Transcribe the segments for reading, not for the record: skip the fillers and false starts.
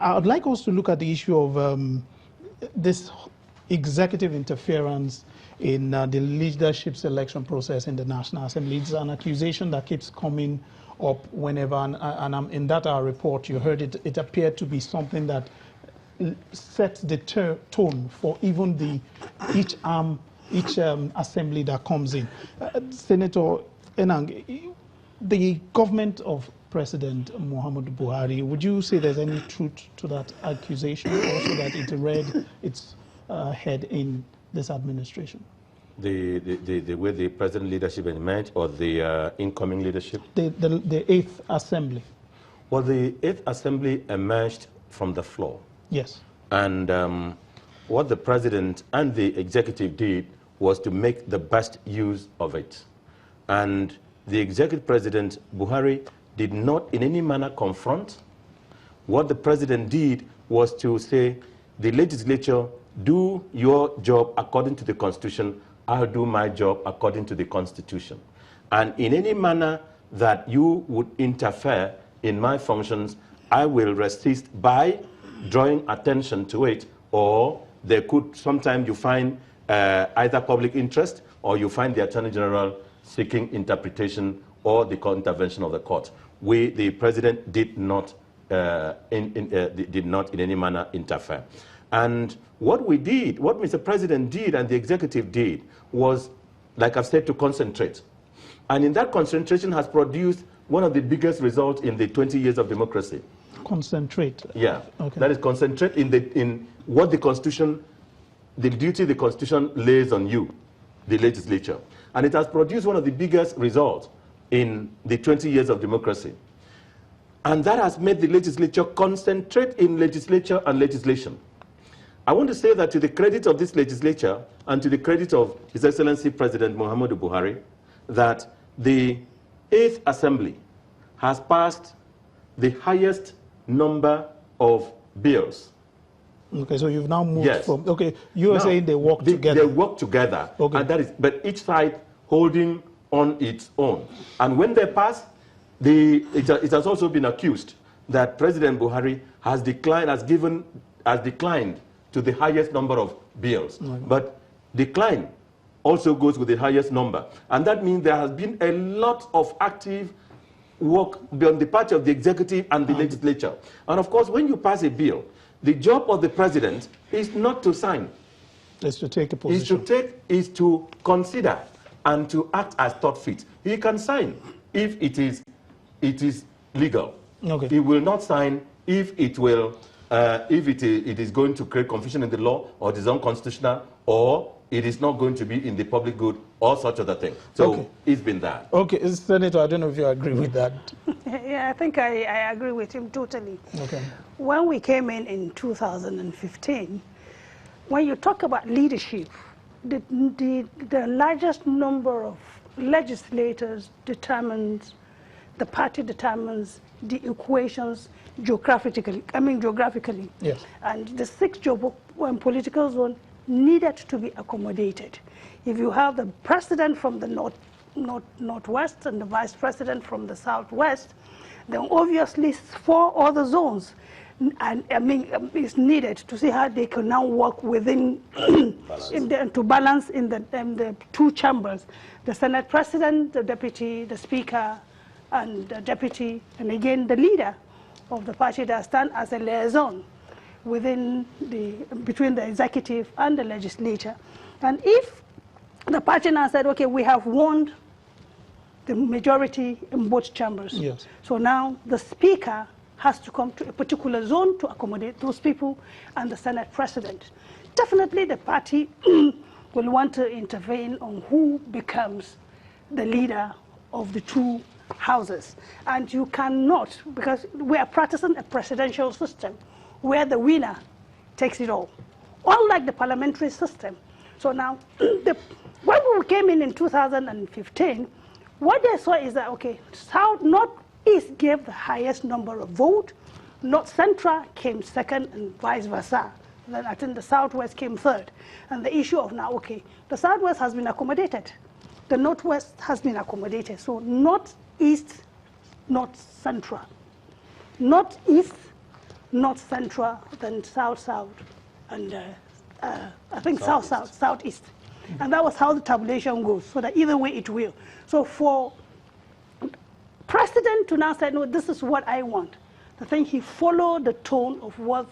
I would like us to look at the issue of this executive interference in the leadership selection process in the National Assembly. It's an accusation that keeps coming up whenever, and in that our report, you heard it, it appeared to be something that sets the tone for even each assembly that comes in. Senator Enang, the government of President Muhammadu Buhari, would you say there's any truth to that accusation, also that it read its head in this administration? The way the present leadership emerged, or the incoming leadership? The 8th Assembly. Well, the 8th Assembly emerged from the floor. Yes. And what the president and the executive did was to make the best use of it. And the executive president, Buhari, did not in any manner confront. What the president did was to say, the legislature, do your job according to the Constitution, I'll do my job according to the Constitution. And in any manner that you would interfere in my functions, I will resist by drawing attention to it, or there could, sometimes you find either public interest, or you find the Attorney General seeking interpretation or the intervention of the court. The president did not in any manner interfere. And what Mr. President did and the executive did was, like I've said, to concentrate. And in that concentration has produced one of the biggest results in the 20 years of democracy. Concentrate? Yeah. Okay. That is, concentrate in what the Constitution, the duty the Constitution lays on you, the legislature. And it has produced one of the biggest results in the 20 years of democracy. And that has made the legislature concentrate in legislature and legislation. I want to say that to the credit of this legislature and to the credit of His Excellency President Muhammadu Buhari, that the 8th Assembly has passed the highest number of bills. Okay, so you've now moved yes. from, okay, you are saying they work together. They work together, okay. And that is, but each side holding on its own. And when they pass, it has also been accused that President Buhari has declined to the highest number of bills. Okay. But decline also goes with the highest number. And that means there has been a lot of active work on the part of the executive and the legislature. And of course, when you pass a bill, the job of the president is not to sign. It's to take a position. Is to consider and to act as thought fit. He can sign if it is legal. Okay. He will not sign if it is going to create confusion in the law, or it is unconstitutional, or it is not going to be in the public good, or such other thing. So okay. It's been that. Okay, Senator, I don't know if you agree with that. Yeah, I think I agree with him totally. Okay. When we came in 2015, when you talk about leadership, the largest number of legislators determines, the party determines the equations geographically. Yes. And the 6 political zones needed to be accommodated. If you have the president from the northwest and the vice president from the southwest, then obviously 4 other zones is needed to see how they can now work within to balance in the 2 chambers, the Senate President, the Deputy, the Speaker, and the Deputy, and again the leader of the party that stand as a liaison between the executive and the legislature. And if the party now said, okay, we have won the majority in both chambers, yes. So now the Speaker has to come to a particular zone to accommodate those people, and the Senate President. Definitely the party will want to intervene on who becomes the leader of the 2 houses. And you cannot, because we are practicing a presidential system where the winner takes it all, unlike the parliamentary system. So now, when we came in 2015, what they saw is that, okay, Northeast gave the highest number of votes, North Central came second, and vice versa. Then I think the Southwest came third. And the issue of now, okay, the Southwest has been accommodated. The Northwest has been accommodated. So Northeast, North Central. Northeast, North Central, then South South, and I think South South, Southeast. And that was how the tabulation goes, so that either way it will. So for President to now say, no, this is what I want, I think he followed the tone of what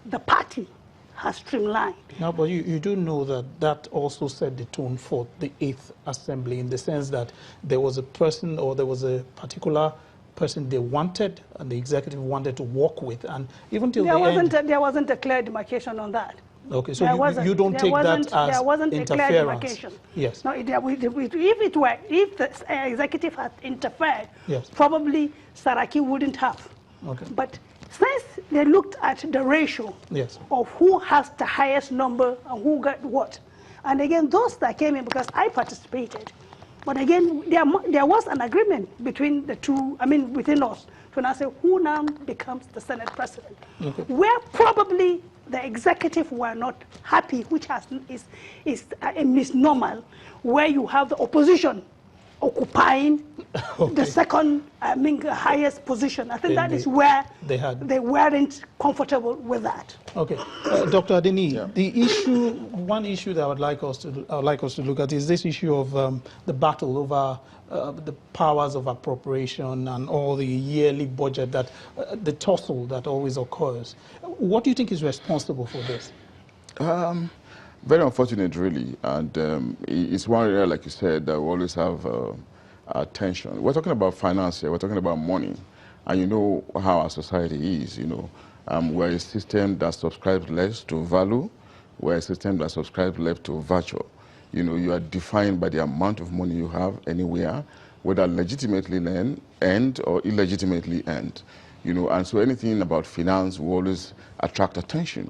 the party has streamlined. No, but you do know that that also set the tone for the 8th Assembly, in the sense that there was a person, or there was a particular person they wanted, and the executive wanted to work with, and even till there the end... There wasn't a clear demarcation on that. Okay, so you don't take that as there wasn't interference? A clear demarcation. Yes. No, if the executive had interfered, yes, probably Saraki wouldn't have. Okay. But since they looked at the ratio, yes, of who has the highest number and who got what, and again, those that came in, because I participated, but again, there was an agreement between the two, within us, to now say who now becomes the Senate President. Okay. Where probably the executive were not happy, which is a misnomer, where you have the opposition occupying the second, highest position. I think that is where they weren't comfortable with that. Okay, Dr. Adeni, the one issue that I would like us to look at is this issue of the battle over the powers of appropriation and all the yearly budget, that the tussle that always occurs. What do you think is responsible for this? Very unfortunate, really, and it's one area, like you said, that we always have attention. We're talking about finance here, we're talking about money, and you know how our society is, we're a system that subscribes less to value, we're a system that subscribes less to virtue. You are defined by the amount of money you have anywhere, whether legitimately earned or illegitimately earned. And so anything about finance will always attract attention.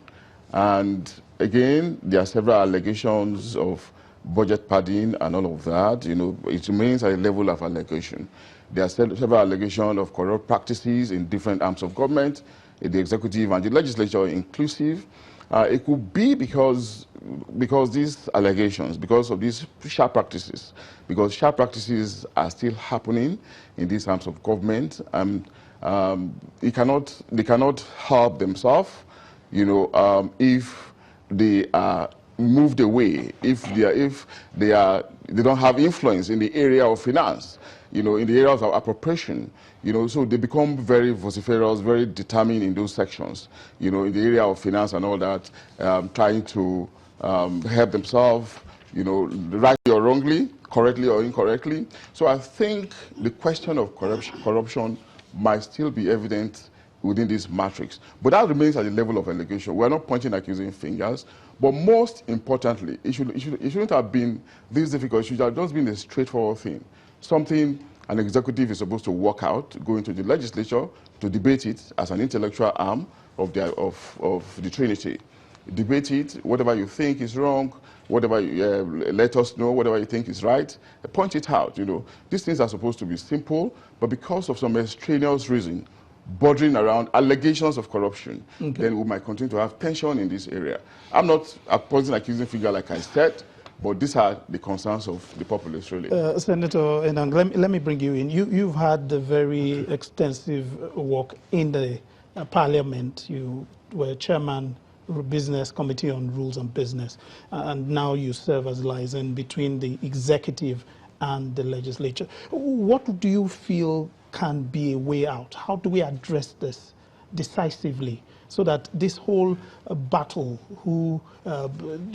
And again, there are several allegations of budget padding and all of that. It remains at a level of allegation. There are several allegations of corrupt practices in different arms of government, in the executive and the legislature inclusive. It could be because these allegations, because of these sharp practices, because sharp practices are still happening in these arms of government, they cannot help themselves, if they are moved away, if they don't have influence in the area of finance, in the areas of appropriation, so they become very vociferous, very determined in those sections, in the area of finance and all that, trying to help themselves, rightly or wrongly, correctly or incorrectly. So I think the question of corruption might still be evident within this matrix. But that remains at the level of allegation. We're not pointing accusing fingers, but most importantly, it shouldn't have been this difficult. It should have just been a straightforward thing. Something an executive is supposed to work out, go into the legislature to debate it as an intellectual arm of the Trinity. Debate it, whatever you think is wrong, whatever let us know, whatever you think is right, point it out. These things are supposed to be simple, but because of some extraneous reason, bordering around allegations of corruption, then we might continue to have tension in this area. I'm not pointing accusing figure, like I said, but these are the concerns of the populace, really. Senator Enang, let me bring you in. You've had a very extensive work in the Parliament. You were chairman Business Committee on Rules and Business, and now you serve as liaison between the executive and the legislature. What do you feel can be a way out? How do we address this decisively so that this whole battle,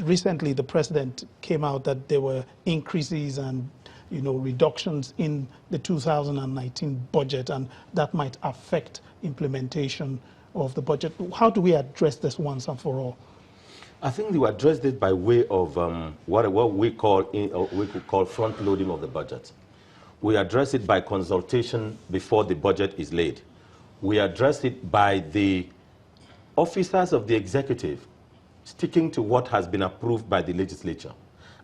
recently the president came out that there were increases and reductions in the 2019 budget, and that might affect implementation of the budget. How do we address this once and for all? I think we addressed it by way of what we could call front loading of the budget. We address it by consultation before the budget is laid. We address it by the officers of the executive sticking to what has been approved by the legislature.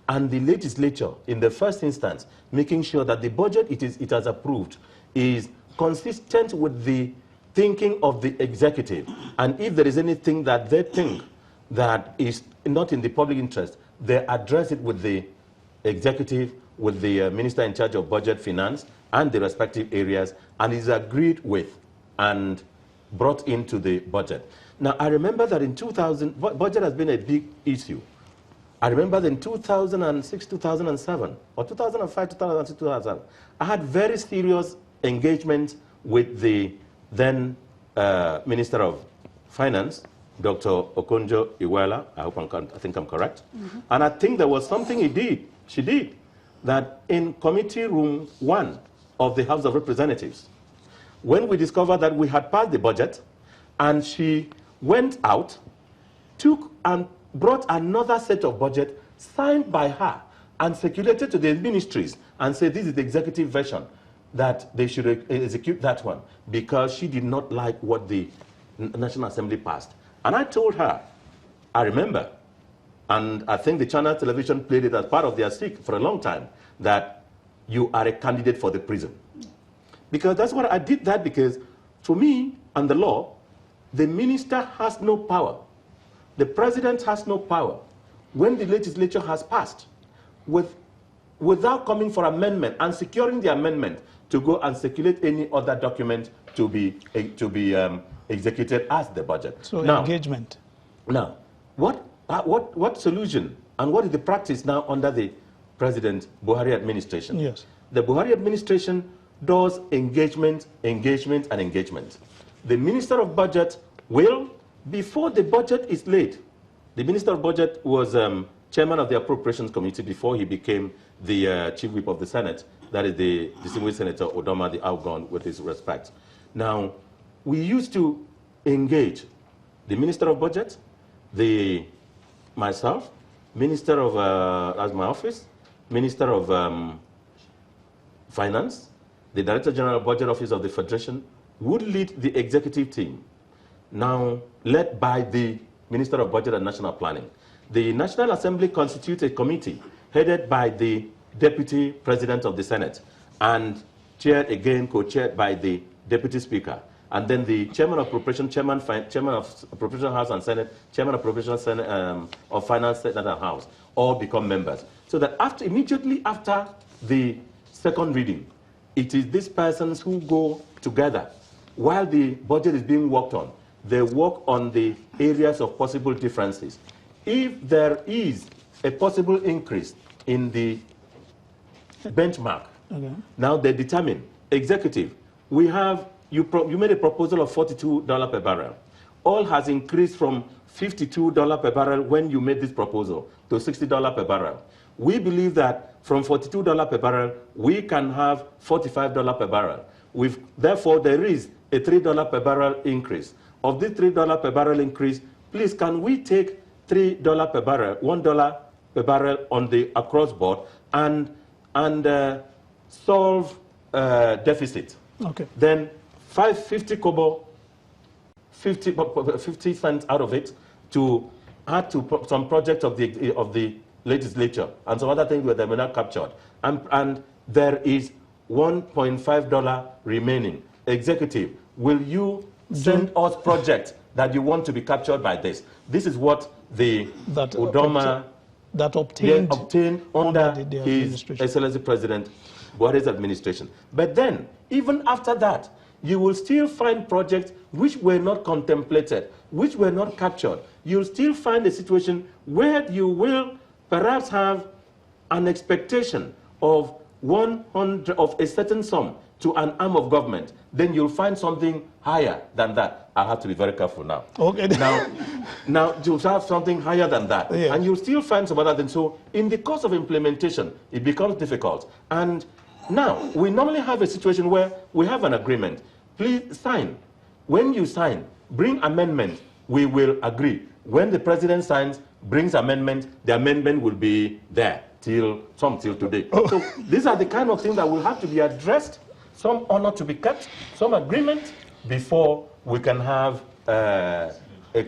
And the legislature, in the first instance, making sure that the budget it has approved is consistent with the thinking of the executive. And if there is anything that they think that is not in the public interest, they address it with the executive, with the minister in charge of budget, finance, and the respective areas, and is agreed with and brought into the budget. Now, I remember that in 2000, budget has been a big issue. I remember that in 2006, 2007, or 2005, 2006, 2007, I had very serious engagement with the then Minister of Finance, Dr. Okonjo-Iweala. I think I'm correct. Mm-hmm. And I think there was something she did, that in Committee Room 1 of the House of Representatives, when we discovered that we had passed the budget, and she went out, took and brought another set of budget signed by her and circulated to the ministries and said this is the executive version, that they should execute that one, because she did not like what the National Assembly passed. And I told her, I remember, and I think the Channel Television played it as part of their stick for a long time, that you are a candidate for the prison. Because that's what I did that, because for me and the law, the minister has no power. The president has no power when the legislature has passed without coming for amendment and securing the amendment to go and circulate any other document to be executed as the budget. So now, engagement. Now, what solution and what is the practice now under the President Buhari administration? Yes. The Buhari administration does engagement, engagement, and engagement. The Minister of Budget will, before the budget is laid, the Minister of Budget was chairman of the Appropriations Committee before he became the Chief Whip of the Senate. That is the distinguished Senator Odoma, the outgone, with his respect. Now, we used to engage the Minister of Budget, myself, Minister of, as my office, Minister of Finance, the Director General of Budget Office of the Federation would lead the executive team, now led by the Minister of Budget and National Planning. The National Assembly constitutes a committee headed by the Deputy President of the Senate and chaired again, co-chaired by the Deputy Speaker. And then the Chairman of Appropriation, Chairman of Appropriation House and Senate, Chairman of Appropriation Senate, of Finance, Senate and House, all become members. So that immediately after the second reading, it is these persons who go together while the budget is being worked on. They work on the areas of possible differences. If there is a possible increase in the benchmark, okay, now they determine, executive, we have, you made a proposal of $42 per barrel. Oil has increased from $52 per barrel when you made this proposal to $60 per barrel. We believe that from $42 per barrel, we can have $45 per barrel. Therefore, there is a $3 per barrel increase. Of this $3 per barrel increase, please, can we take $3 per barrel, $1 per barrel on the across board and solve deficit? Okay. Then 550 kobo, 50 cents out of it to add to some projects of the legislature and some other things where they were not captured. And there is $1.5 remaining. Executive, will you send us projects that you want to be captured by this? This is what the Udoma obtained under His Excellency President Buhari's administration. But then, even after that, you will still find projects which were not contemplated, which were not captured. You'll still find a situation where you will perhaps have an expectation of 100 of a certain sum to an arm of government. Then you'll find something higher than that. I have to be very careful now. Okay. Now you have something higher than that, yeah, and you'll still find some other things. So in the course of implementation, it becomes difficult. And now we normally have a situation where we have an agreement. Please sign. When you sign, bring amendment. We will agree. When the president signs, brings amendment, the amendment will be there till today. Oh. So these are the kind of things that will have to be addressed. Some honor to be kept, some agreement, before we can have a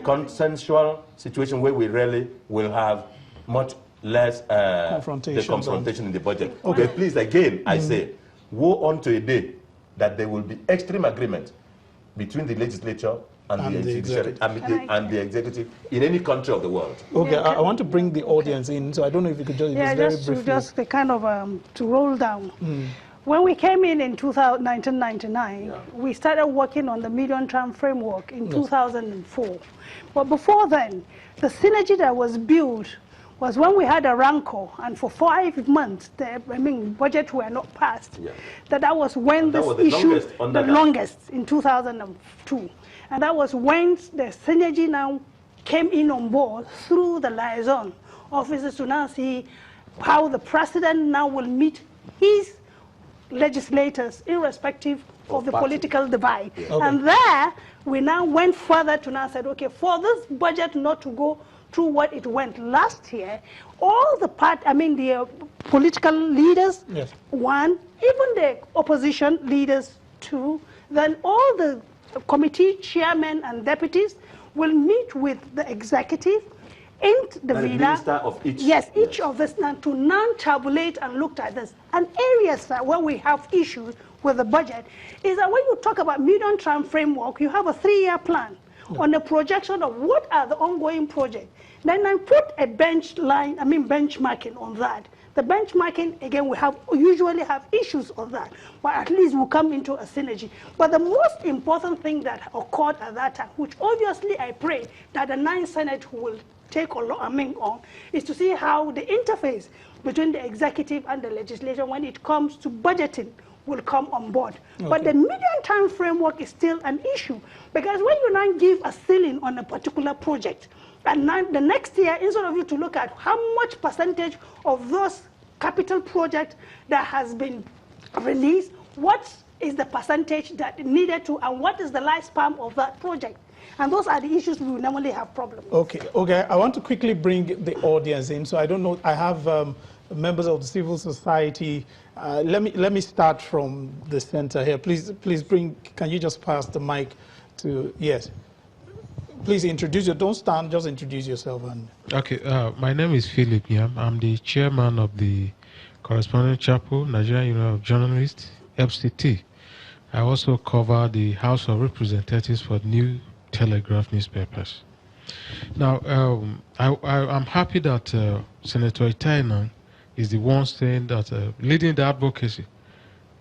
consensual situation where we really will have much less confrontation in the budget. Okay, please, again, I say, woe unto a day that there will be extreme agreement between the legislature and the executive in any country of the world. Okay, I want to bring the audience in, so I don't know if you could just, just the kind of to roll down. When we came in 1999, we started working on the medium-term framework in 2004. But before then, the synergy that was built was when we had a rancor, and for 5 months, budget were not passed. Yeah. That was when this issue, the longest in 2002. And that was when the synergy now came in on board through the liaison officers to now see how the president now will meet his legislators irrespective of the political divide. Yeah. Okay. And there, we now went further to now said, okay, for this budget not to go through what it went last year, all the political leaders, yes, one, even the opposition leaders, two, then all the committee chairmen and deputies will meet with the executive in the villa. Of each. Yes, each of us now to non-tabulate and look at this. And areas that where we have issues with the budget is that when you talk about medium-term framework, you have a 3-year plan on the projection of what are the ongoing projects. Then I put a benchmarking on that. The benchmarking, again, we usually have issues on that, but at least we'll come into a synergy. But the most important thing that occurred at that time, which obviously I pray that the 9th Senate will take on, is to see how the interface between the executive and the legislature when it comes to budgeting will come on board. Okay. But the medium-term framework is still an issue, because when you now give a ceiling on a particular project, and now the next year, instead of you to look at how much percentage of those capital projects that has been released, what is the percentage that needed to, and what is the lifespan of that project? And those are the issues we will normally have problems with. Okay. I want to quickly bring the audience in. So I don't know, I have members of the civil society. Let me start from the center here. Please bring, can you just pass the mic to, yes. Please introduce you. Don't stand, just introduce yourself. Okay, my name is Philip Yam. I'm the chairman of the Correspondent Chapel, Nigerian Union of Journalists, FCT. I also cover the House of Representatives for New Telegraph newspapers. Now, I'm happy that Senator Itainan is the one saying that, leading the advocacy,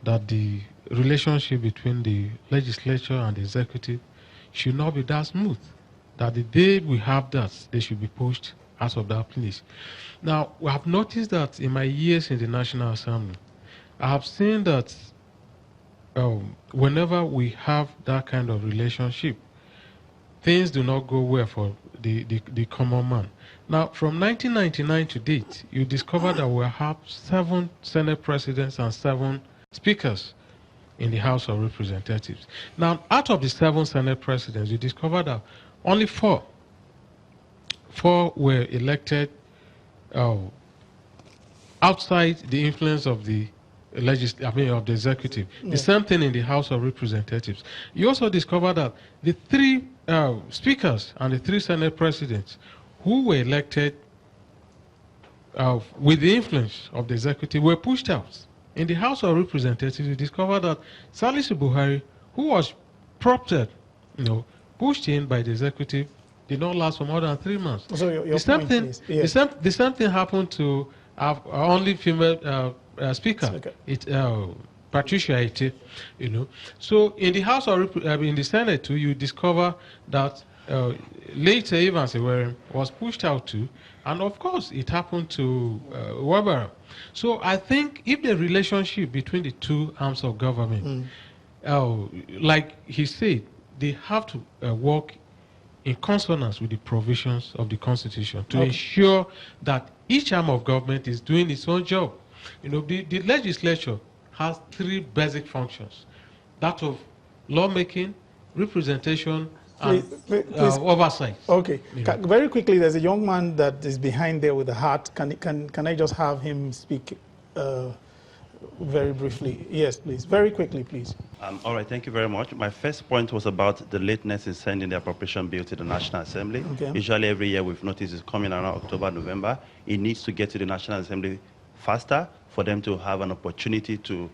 that the relationship between the legislature and the executive should not be that smooth. That the day we have that, they should be pushed out of that place. Now, we have noticed that in my years in the National Assembly, I have seen that whenever we have that kind of relationship, things do not go well for the common man. Now, from 1999 to date, you discover that we have 7 Senate presidents and 7 speakers in the House of Representatives. Now, out of the 7 Senate presidents, you discover that only 4 were elected outside the influence of the of the executive. Yeah. The same thing in the House of Representatives. You also discover that the 3 speakers and the 3 Senate presidents who were elected with the influence of the executive were pushed out. In the House of Representatives, you discover that Salisu Buhari, who was prompted, pushed in by the executive, did not last for more than 3 months. So the same thing happened to our only female speaker, Patricia Ete, So in the House of in the Senate too, you discover that later Evans Iwerem was pushed out too, and of course it happened to Wabara. So I think if the relationship between the 2 arms of government, like he said, they have to work in consonance with the provisions of the Constitution to ensure that each arm of government is doing its own job. The legislature has 3 basic functions: that of lawmaking, representation, and oversight. Okay. Very quickly, there's a young man that is behind there with a hat. Can I just have him speak very briefly? Yes, please. Very quickly, please. All right, thank you very much. My first point was about the lateness in sending the appropriation bill to the National Assembly. Okay. Usually every year we've noticed it's coming around October, November. It needs to get to the National Assembly faster for them to have an opportunity to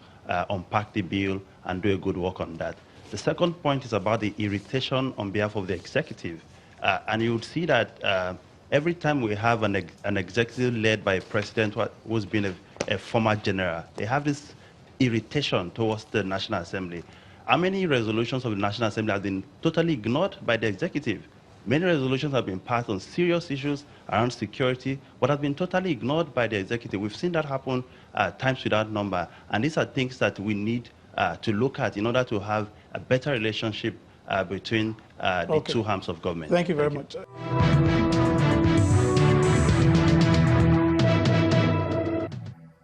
unpack the bill and do a good work on that. The second point is about the irritation on behalf of the executive. And you would see that every time we have an executive led by a president who's been a former general, they have this irritation towards the National Assembly. How many resolutions of the National Assembly have been totally ignored by the executive? Many resolutions have been passed on serious issues around security, but have been totally ignored by the executive. We've seen that happen times without number, and these are things that we need to look at in order to have a better relationship between the two arms of government. Thank you very much.